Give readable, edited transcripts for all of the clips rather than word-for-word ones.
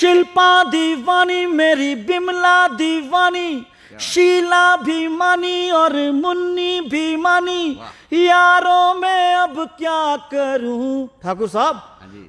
शिल्पा दीवानी, मेरी बिमला दीवानी, शीला भी मानी और मुन्नी भी मानी, यारों मैं अब क्या करूं। ठाकुर साहब,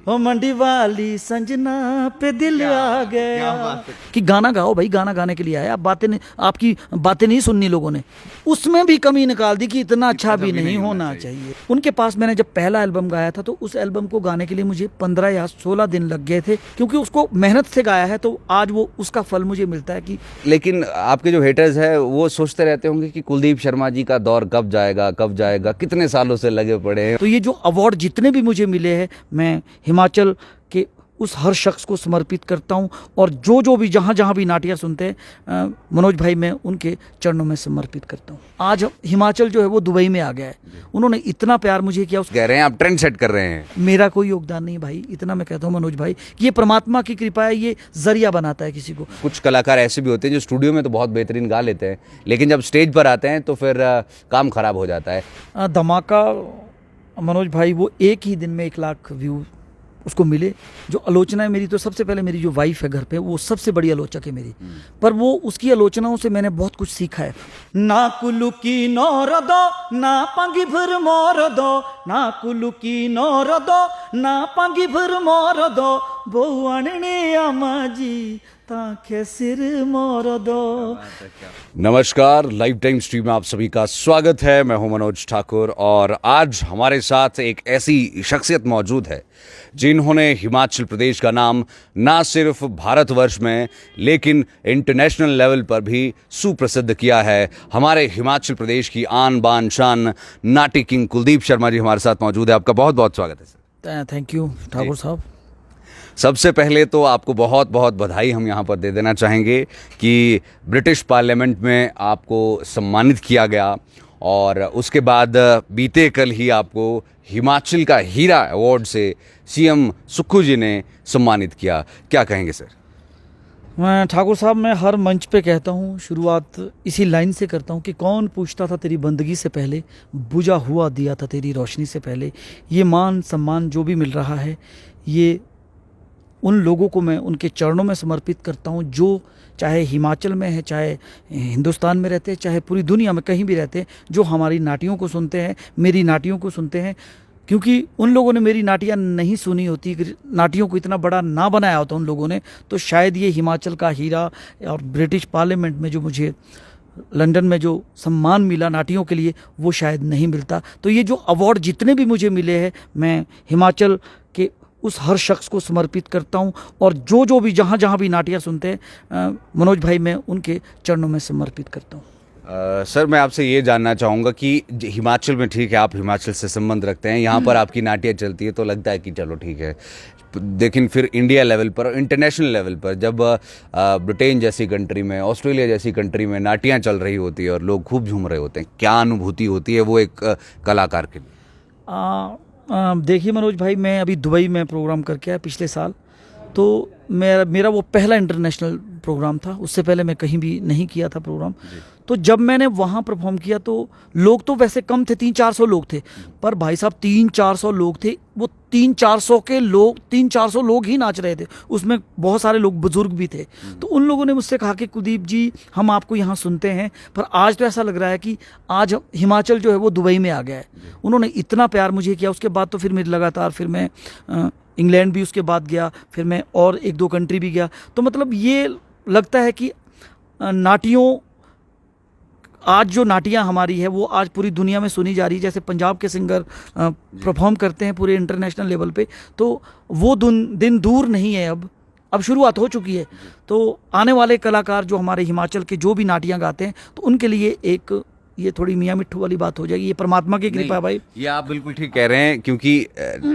हो मंडी वाली संजना पे दिल आ गया। कि गाना गाओ भाई, गाना गाने के लिए आया। आप बातें नहीं, आपकी बातें नहीं सुननी लोगों ने। उसमें भी कमी निकाल दी कि इतना अच्छा भी नहीं होना चाहिए। उनके पास मैंने जब पहला एल्बम गाया था तो उस एल्बम को गाने के लिए मुझे 15 या 16 दिन लग गए थे, क्योंकि उसको मेहनत से गाया है। तो आज वो उसका फल मुझे मिलता है कि। लेकिन आपके जो हेटर्स है वो सोचते रहते होंगे कि कुलदीप शर्मा जी का दौर कब जाएगा, कब जाएगा, कितने सालों से लगे पड़े हैं। तो ये जो अवार्ड जितने भी मुझे मिले हैं, मैं हिमाचल के उस हर शख्स को समर्पित करता हूं। और जो भी जहां भी नाटियां सुनते हैं मनोज भाई, मैं उनके चरणों में समर्पित करता हूं। आज हिमाचल जो है वो दुबई में आ गया है। उन्होंने इतना प्यार मुझे किया। कह रहे हैं आप ट्रेंड सेट कर रहे हैं। मेरा कोई योगदान नहीं भाई, इतना मैं कहता हूं मनोज भाई कि ये परमात्मा की कृपा है। ये जरिया बनाता है किसी को। कुछ कलाकार ऐसे भी होते हैं जो स्टूडियो में तो बहुत बेहतरीन गा लेते हैं, लेकिन जब स्टेज पर आते हैं तो फिर काम खराब हो जाता है। धमाका मनोज भाई, वो एक ही दिन में 1 लाख व्यू उसको मिले। जो आलोचना है मेरी, तो सबसे पहले मेरी जो वाइफ है घर पे, वो सबसे बड़ी आलोचक है मेरी। पर वो उसकी आलोचनाओं से मैंने बहुत कुछ सीखा है। ना कुलू की नौर दो, ना पांगी भर मोर दो, ना कुलू की नौर दो, ना पांगी भर मोर दो, बहु अणने अम्मा जी ताके सिर मोर दो। नमस्कार, लाइव टाइम स्ट्रीम में आप सभी का स्वागत है। मैं हूं मनोज ठाकुर और आज हमारे साथ एक ऐसी शख्सियत मौजूद है जिन्होंने हिमाचल प्रदेश का नाम ना सिर्फ भारतवर्ष में लेकिन इंटरनेशनल लेवल पर भी सुप्रसिद्ध किया है। हमारे हिमाचल प्रदेश की आन बान शान नाटी किंग कुलदीप शर्मा जी हमारे साथ मौजूद है। आपका बहुत बहुत स्वागत है सर। थैंक यू ठाकुर साहब। सबसे पहले तो आपको बहुत बहुत बधाई हम यहाँ पर दे देना चाहेंगे कि ब्रिटिश पार्लियामेंट में आपको सम्मानित किया गया और उसके बाद बीते कल ही आपको हिमाचल का हीरा अवार्ड से सीएम सुक्खू जी ने सम्मानित किया। क्या कहेंगे सर? मैं ठाकुर साहब, मैं हर मंच पे कहता हूँ, शुरुआत इसी लाइन से करता हूँ कि कौन पूछता था तेरी बंदगी से पहले, बुझा हुआ दिया था तेरी रोशनी से पहले। ये मान सम्मान जो भी मिल रहा है, ये उन लोगों को मैं उनके चरणों में समर्पित करता हूँ, जो चाहे हिमाचल में है, चाहे हिंदुस्तान में रहते हैं, चाहे पूरी दुनिया में कहीं भी रहते हैं, जो हमारी नाटियों को सुनते हैं, मेरी नाटियों को सुनते हैं। क्योंकि उन लोगों ने मेरी नाटियाँ नहीं सुनी होती, नाटियों को इतना बड़ा ना बनाया होता उन लोगों ने, तो शायद ये हिमाचल का हीरा और ब्रिटिश पार्लियामेंट में जो मुझे लंदन में जो सम्मान मिला नाटियों के लिए, वो शायद नहीं मिलता। तो ये जो अवार्ड जितने भी मुझे मिले हैं, मैं हिमाचल के उस हर शख्स को समर्पित करता हूं। और जो भी जहां भी नाटियां सुनते हैं मनोज भाई, मैं उनके चरणों में समर्पित करता हूं। सर, मैं आपसे ये जानना चाहूँगा कि हिमाचल में, ठीक है, आप हिमाचल से संबंध रखते हैं, यहाँ पर आपकी नाटियाँ चलती है तो लगता है कि चलो ठीक है, लेकिन फिर इंडिया लेवल पर, इंटरनेशनल लेवल पर जब ब्रिटेन जैसी कंट्री में, ऑस्ट्रेलिया जैसी कंट्री में नाटियाँ चल रही होती है और लोग खूब झूम रहे होते हैं, क्या अनुभूति होती है वो एक कलाकार के लिए? देखिए मनोज भाई, मैं अभी दुबई में प्रोग्राम करके आया पिछले साल। तो मेरा वो पहला इंटरनेशनल प्रोग्राम था। उससे पहले मैं कहीं भी नहीं किया था प्रोग्राम। तो जब मैंने वहाँ परफॉर्म किया तो लोग तो वैसे कम थे, 300-400 लोग थे, पर भाई साहब 300-400 लोग थे। वो 300-400 लोग ही नाच रहे थे। उसमें बहुत सारे लोग बुजुर्ग भी थे। तो उन लोगों ने मुझसे कहा कि कुलदीप जी, हम आपको यहाँ सुनते हैं, पर आज तो ऐसा लग रहा है कि आज हिमाचल जो है वो दुबई में आ गया है। उन्होंने इतना प्यार मुझे किया। उसके बाद तो फिर मेरे लगातार, फिर मैं इंग्लैंड भी उसके बाद गया, फिर मैं और 1-2 कंट्री भी गया। तो मतलब ये लगता है कि नाटियों, आज जो नाटियाँ हमारी है वो आज पूरी दुनिया में सुनी जा रही है। जैसे पंजाब के सिंगर परफॉर्म करते हैं पूरे इंटरनेशनल लेवल पे, तो वो दिन दूर नहीं है। अब शुरुआत हो चुकी है। तो आने वाले कलाकार जो हमारे हिमाचल के जो भी नाटियाँ गाते हैं, तो उनके लिए एक ये थोड़ी मियाँ मिट्ठू वाली बात हो जाएगी। ये परमात्मा की कृपा है भाई। ये आप बिल्कुल ठीक कह रहे हैं, क्योंकि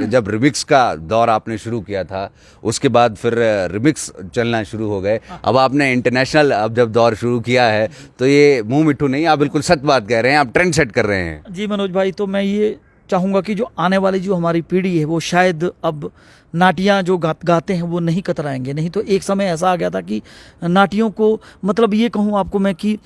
जब रिमिक्स का दौर आपने शुरू किया था, उसके बाद फिर रिमिक्स चलना शुरू हो गए। अब आपने इंटरनेशनल अब जब दौर शुरू किया है, तो ये मुंह मिट्ठू नहीं, आप बिल्कुल सच बात कह रहे हैं, आप ट्रेंड सेट कर रहे हैं। जी मनोज भाई, तो मैं ये चाहूँगा कि जो आने वाली जो हमारी पीढ़ी है वो शायद अब नाटियाँ जो गाते हैं वो नहीं कतराएंगे। नहीं तो एक समय ऐसा आ गया था कि नाटियों को, मतलब ये कहूँ आपको मैं कि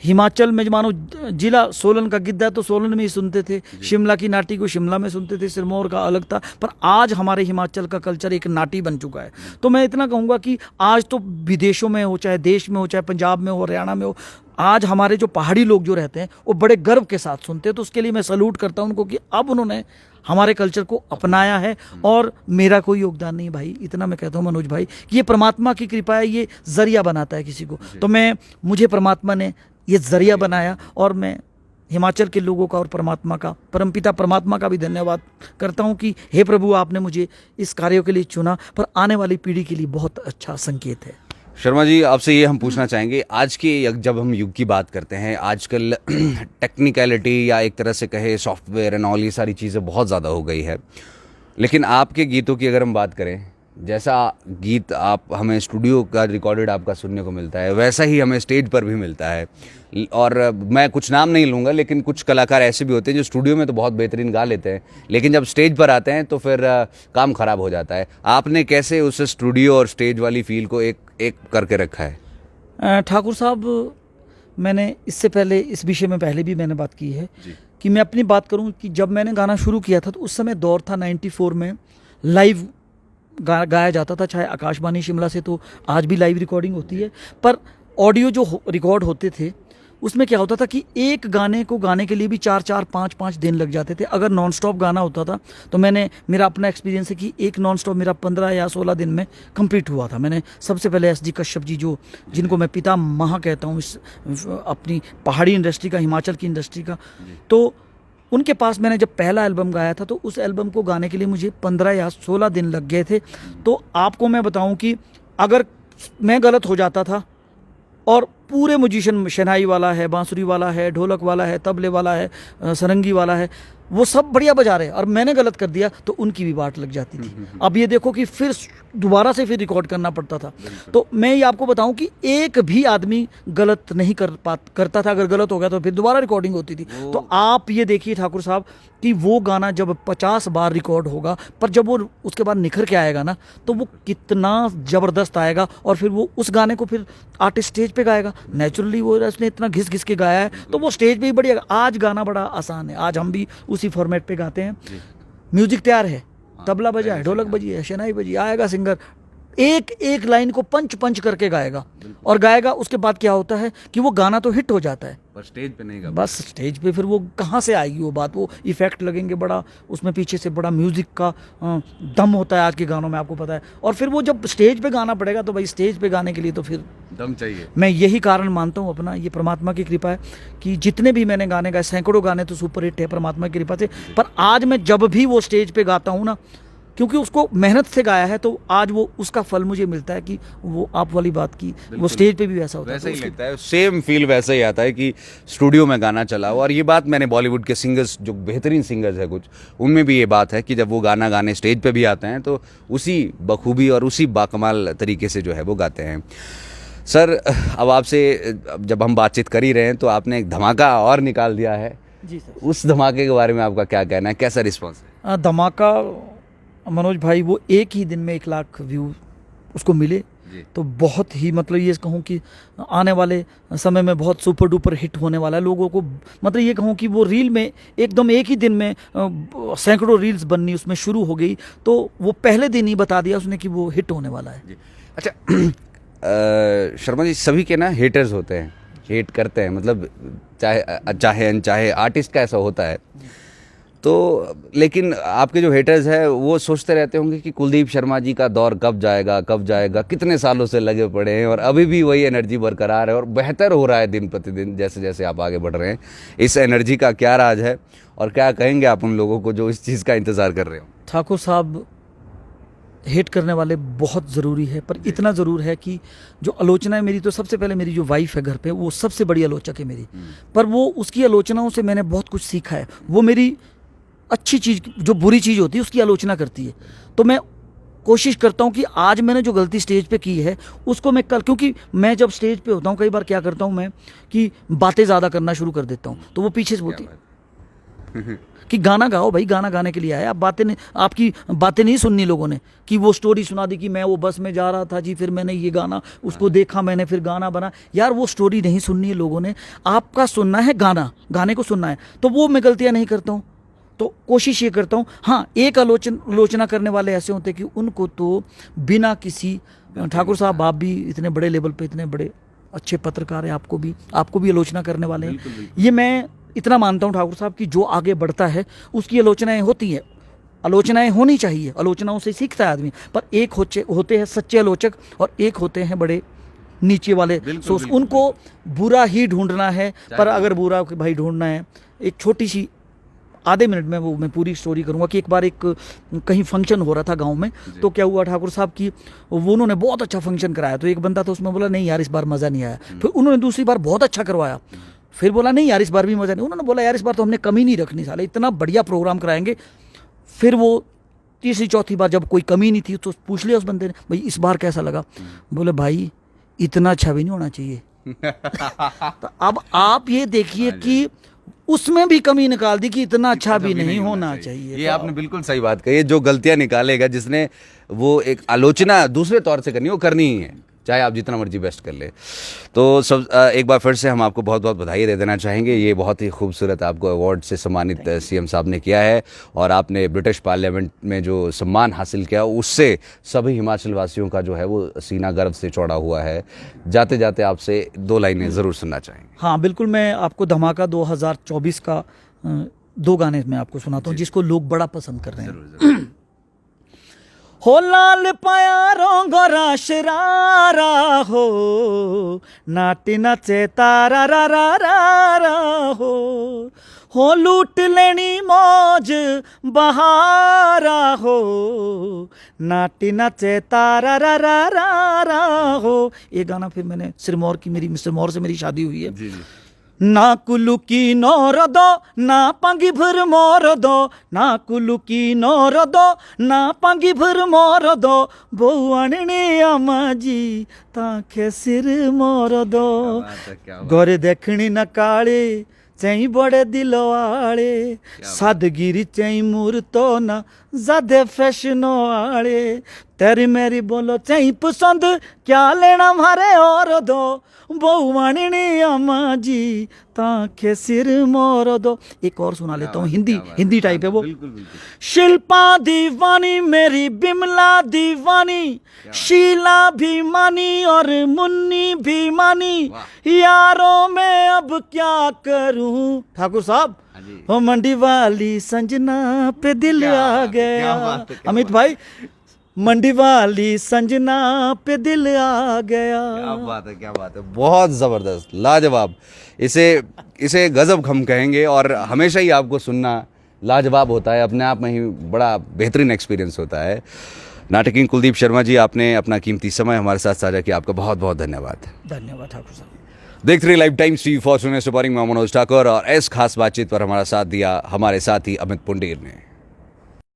हिमाचल में मानो जिला सोलन का गिद्ध है तो सोलन में ही सुनते थे, शिमला की नाटी को शिमला में सुनते थे, सिरमौर का अलग था। पर आज हमारे हिमाचल का कल्चर एक नाटी बन चुका है। तो मैं इतना कहूँगा कि आज तो विदेशों में हो, चाहे देश में हो, चाहे पंजाब में हो, हरियाणा में हो, आज हमारे जो पहाड़ी लोग जो रहते हैं वो बड़े गर्व के साथ सुनते हैं। तो उसके लिए मैं सल्यूट करता हूँ उनको कि अब उन्होंने हमारे कल्चर को अपनाया है। और मेरा कोई योगदान नहीं भाई, इतना मैं कहता हूँ मनोज भाई कि ये परमात्मा की कृपा है, ये जरिया बनाता है किसी को। तो मुझे परमात्मा ने ये जरिया बनाया और मैं हिमाचल के लोगों का और परमात्मा का, परमपिता परमात्मा का भी धन्यवाद करता हूँ कि हे प्रभु आपने मुझे इस कार्यों के लिए चुना। पर आने वाली पीढ़ी के लिए बहुत अच्छा संकेत है। शर्मा जी, आपसे ये हम पूछना चाहेंगे, आज के जब हम युग की बात करते हैं, आजकल टेक्निकलिटी या एक तरह से कहे सॉफ्टवेयर एंड ऑल ये सारी चीज़ें बहुत ज़्यादा हो गई है। लेकिन आपके गीतों की अगर हम बात करें, जैसा गीत आप हमें स्टूडियो का रिकॉर्डेड आपका सुनने को मिलता है, वैसा ही हमें स्टेज पर भी मिलता है। और मैं कुछ नाम नहीं लूँगा, लेकिन कुछ कलाकार ऐसे भी होते हैं जो स्टूडियो में तो बहुत बेहतरीन गा लेते हैं, लेकिन जब स्टेज पर आते हैं तो फिर काम ख़राब हो जाता है। आपने कैसे उस स्टूडियो और स्टेज वाली फील को एक करके रखा है? ठाकुर साहब, मैंने इससे पहले इस विषय में पहले भी मैंने बात की है कि मैं अपनी बात करूं कि जब मैंने गाना शुरू किया था तो उस समय दौर था 94 में लाइव गाया जाता था, चाहे आकाशवाणी शिमला से तो आज भी लाइव रिकॉर्डिंग होती है। पर ऑडियो जो रिकॉर्ड होते थे उसमें क्या होता था कि एक गाने को गाने के लिए भी 4-4, 5-5 दिन लग जाते थे। अगर नॉन स्टॉप गाना होता था तो मेरा अपना एक्सपीरियंस है कि एक नॉन स्टॉप मेरा 15 या 16 दिन में कंप्लीट हुआ था। मैंने सबसे पहले एस डी कश्यप जी, जिनको मैं पिता महा कहता हूँ इस अपनी पहाड़ी इंडस्ट्री का, हिमाचल की इंडस्ट्री का, तो उनके पास मैंने जब पहला एल्बम गाया था तो उस एल्बम को गाने के लिए मुझे 15 या 16 दिन लग गए थे। तो आपको मैं बताऊं कि अगर मैं गलत हो जाता था और पूरे म्यूजिशियन, शहनाई वाला है, बांसुरी वाला है, ढोलक वाला है, तबले वाला है, सरंगी वाला है, वो सब बढ़िया बजा रहे हैं और मैंने गलत कर दिया तो उनकी भी बाट लग जाती थी। अब ये देखो कि फिर दोबारा से फिर रिकॉर्ड करना पड़ता था। तो मैं ये आपको बताऊं कि एक भी आदमी गलत नहीं करता था। अगर गलत हो गया तो फिर दोबारा रिकॉर्डिंग होती थी। तो आप ये देखिए ठाकुर साहब कि वो गाना जब 50 बार रिकॉर्ड होगा, पर जब वो उसके बाद निखर के आएगा ना तो वो कितना ज़बरदस्त आएगा। और फिर वो उस गाने को फिर आर्टिस्ट स्टेज पे गाएगा। नेचुरली वो उसने इतना घिस घिस के गाया है तो वो स्टेज पे ही बढ़िया। आज गाना बड़ा आसान है, आज हम भी उसी फॉर्मेट पे गाते हैं। म्यूजिक तैयार है, तबला बजा है, ढोलक बजी है, शहनाई बजी, आएगा सिंगर, एक एक लाइन को पंच पंच करके गाएगा और गाएगा। उसके बाद क्या होता है कि वो गाना तो हिट हो जाता है, पर स्टेज पे नहीं गा, बस स्टेज पे फिर वो कहाँ से आएगी वो बात, वो इफेक्ट लगेंगे, बड़ा उसमें पीछे से बड़ा म्यूजिक का दम होता है आज के गानों में, आपको पता है। और फिर वो जब स्टेज पे गाना पड़ेगा तो भाई स्टेज पे गाने के लिए तो फिर दम चाहिए। मैं यही कारण मानता हूँ अपना, ये परमात्मा की कृपा है कि जितने भी मैंने गाने गाए, सैकड़ों गाने तो सुपर हिट है परमात्मा की कृपा से। पर आज मैं जब भी वो स्टेज पे गाता हूँ ना, क्योंकि उसको मेहनत से गाया है, तो आज वो उसका फल मुझे मिलता है कि वो आप वाली बात की वो स्टेज पे भी वैसा होता है, वैसा ही लगता है, सेम फील वैसा ही आता है कि स्टूडियो में गाना चला हो। और ये बात मैंने बॉलीवुड के सिंगर्स, जो बेहतरीन सिंगर्स है कुछ, उनमें भी ये बात है कि जब वो गाना गाने स्टेज पे भी आते हैं तो उसी बखूबी और उसी बाकमाल तरीके से जो है वो गाते हैं। सर, अब आपसे जब हम बातचीत कर ही रहे हैं तो आपने एक धमाका और निकाल दिया है जी सर। उस धमाके के बारे में आपका क्या कहना है, कैसा रिस्पॉन्स है? धमाका मनोज भाई, वो एक ही दिन में 1 लाख व्यू उसको मिले, तो बहुत ही, मतलब ये कहूँ कि आने वाले समय में बहुत सुपर डुपर हिट होने वाला है। लोगों को, मतलब ये कहूँ कि वो रील में एकदम एक ही दिन में सैकड़ों रील्स बननी उसमें शुरू हो गई, तो वो पहले दिन ही बता दिया उसने कि वो हिट होने वाला है। अच्छा, शर्मा जी, सभी के ना हेटर्स होते हैं, हेट करते हैं, मतलब चाहे अनचाहे आर्टिस्ट का ऐसा होता है। तो लेकिन आपके जो हेटर्स हैं वो सोचते रहते होंगे कि कुलदीप शर्मा जी का दौर कब जाएगा, कितने सालों से लगे पड़े हैं और अभी भी वही एनर्जी बरकरार है और बेहतर हो रहा है दिन प्रतिदिन जैसे जैसे आप आगे बढ़ रहे हैं। इस एनर्जी का क्या राज है और क्या कहेंगे आप उन लोगों को जो इस चीज़ का इंतज़ार कर रहे हो? ठाकुर साहब, हेट करने वाले बहुत ज़रूरी है, पर इतना ज़रूर है कि जो आलोचना है मेरी, तो सबसे पहले मेरी जो वाइफ है घर पे, वो सबसे बड़ी आलोचक है मेरी। पर वो, उसकी आलोचनाओं से मैंने बहुत कुछ सीखा है। वो मेरी अच्छी चीज़, जो बुरी चीज़ होती है उसकी आलोचना करती है। तो मैं कोशिश करता हूँ कि आज मैंने जो गलती स्टेज पे की है उसको मैं कल, क्योंकि मैं जब स्टेज पे होता हूँ कई बार क्या करता हूँ मैं कि बातें ज़्यादा करना शुरू कर देता हूँ, तो वो पीछे से बोलती कि गाना गाओ भाई, गाना गाने के लिए आए आप, बातें नहीं, आपकी बातें नहीं सुननी लोगों ने कि वो स्टोरी सुना दी कि मैं वो बस में जा रहा था जी, फिर मैंने ये गाना उसको देखा, मैंने फिर गाना बना। यार वो स्टोरी नहीं सुननी है लोगों ने, आपका सुनना है गाना, गाने को सुनना है। तो वो मैं गलतियाँ नहीं करता हूँ, तो कोशिश ये करता हूँ। हाँ, एक आलोचना करने वाले ऐसे होते हैं कि उनको तो बिना किसी, ठाकुर साहब आप भी इतने बड़े लेवल पे इतने बड़े अच्छे पत्रकार हैं, आपको भी आलोचना करने वाले हैं। ये मैं इतना मानता हूँ ठाकुर साहब कि जो आगे बढ़ता है उसकी आलोचनाएं होती हैं, आलोचनाएं होनी चाहिए, आलोचनाओं से सीखता है आदमी। पर एक होते हैं सच्चे आलोचक और एक होते हैं बड़े नीचे वाले सोच, उनको बुरा ही ढूंढना है। पर अगर बुरा भाई ढूंढना है, एक छोटी सी आधे मिनट में वो मैं पूरी स्टोरी करूंगा कि एक बार एक कहीं फंक्शन हो रहा था गांव में, तो क्या हुआ ठाकुर साहब की, वो उन्होंने बहुत अच्छा फंक्शन कराया, तो एक बंदा तो उसमें बोला नहीं यार इस बार मज़ा नहीं आया। फिर उन्होंने दूसरी बार बहुत अच्छा करवाया, फिर बोला नहीं यार इस बार भी मज़ा नहीं। उन्होंने बोला यार इस बार तो हमने कमी नहीं रखनी, साले इतना बढ़िया प्रोग्राम कराएंगे। फिर वो तीसरी चौथी बार जब कोई कमी नहीं थी तो पूछ लिया उस बंदे ने, भाई इस बार कैसा लगा? बोले भाई इतना अच्छा भी नहीं होना चाहिए। तो अब आप ये देखिए कि उसमें भी कमी निकाल दी कि इतना अच्छा भी नहीं होना चाहिए। ये आपने बिल्कुल सही बात कही है। जो गलतियां निकालेगा, जिसने वो एक आलोचना दूसरे तौर से करनी, वो करनी ही है, चाहे आप जितना मर्जी बेस्ट कर ले। तो सब एक बार फिर से हम आपको बहुत बहुत बधाई दे देना चाहेंगे। ये बहुत ही खूबसूरत आपको अवार्ड से सम्मानित सीएम साहब ने किया है, और आपने ब्रिटिश पार्लियामेंट में जो सम्मान हासिल किया उससे सभी हिमाचल वासियों का जो है वो सीना गर्व से चौड़ा हुआ है। जाते जाते आपसे 2 लाइनें ज़रूर सुनना चाहेंगे। हाँ बिल्कुल, मैं आपको धमाका 2024 का 2 गाने मैं आपको सुनाता हूँ जिसको लोग बड़ा पसंद कर रहे हैं। हो लाल पाया रोंगरा शरारा हो, नाटी नाचे तारा रा रा रा रा हो लूट लेनी मौज बहारा हो, नाटी नाचे तारा रा रा रा रा हो। ये गाना फिर मैंने सिरमौर की, मेरी मिस्टर मौर से मेरी शादी हुई है। जी जी। ना कुल्लू की नौर दो, ना पांगी भर मोर दो, ना कुल्लू की नौर दो, ना पांगी भर मोर दो, बहुआने आमा जी ताखे सिर मोर दो। गोरे देखनी न काले चई बड़े दिल वाले, सादगिरी चई मूर्तो ना ज्यादा फैशन वाले, तेरी मेरी बोलो चई पसंद क्या लेना मारे और दो, बहुआने अम्मा जी ताखे सिर मोर दो। एक और सुना लेता हूँ, हिंदी टाइप है वो। शिल्पा दीवानी मेरी बिमला दीवानी, शीला भी मानी और मुन्नी भी मानी, यारों में अब क्या करूं। ठाकुर साहब हो मंडी वाली संजना पे दिल आ गया। अमित भाई, मंडी वाली संजना पे दिल आ गया। क्या बात है, क्या बात है, बहुत ज़बरदस्त, लाजवाब। इसे गजब हम कहेंगे, और हमेशा ही आपको सुनना लाजवाब होता है, अपने आप में ही बड़ा बेहतरीन एक्सपीरियंस होता है। नाटकिंग कुलदीप शर्मा जी, आपने अपना कीमती समय हमारे साथ साझा किया, आपका बहुत बहुत धन्यवाद। धन्यवाद ठाकुर साहब। देखते रहिए लाइव टाइम्स टीवी फॉर सुने सुपरिंग, मैं मनोज ठाकुर, और इस खास बातचीत पर हमारा साथ दिया हमारे साथी अमित पुंडीर ने।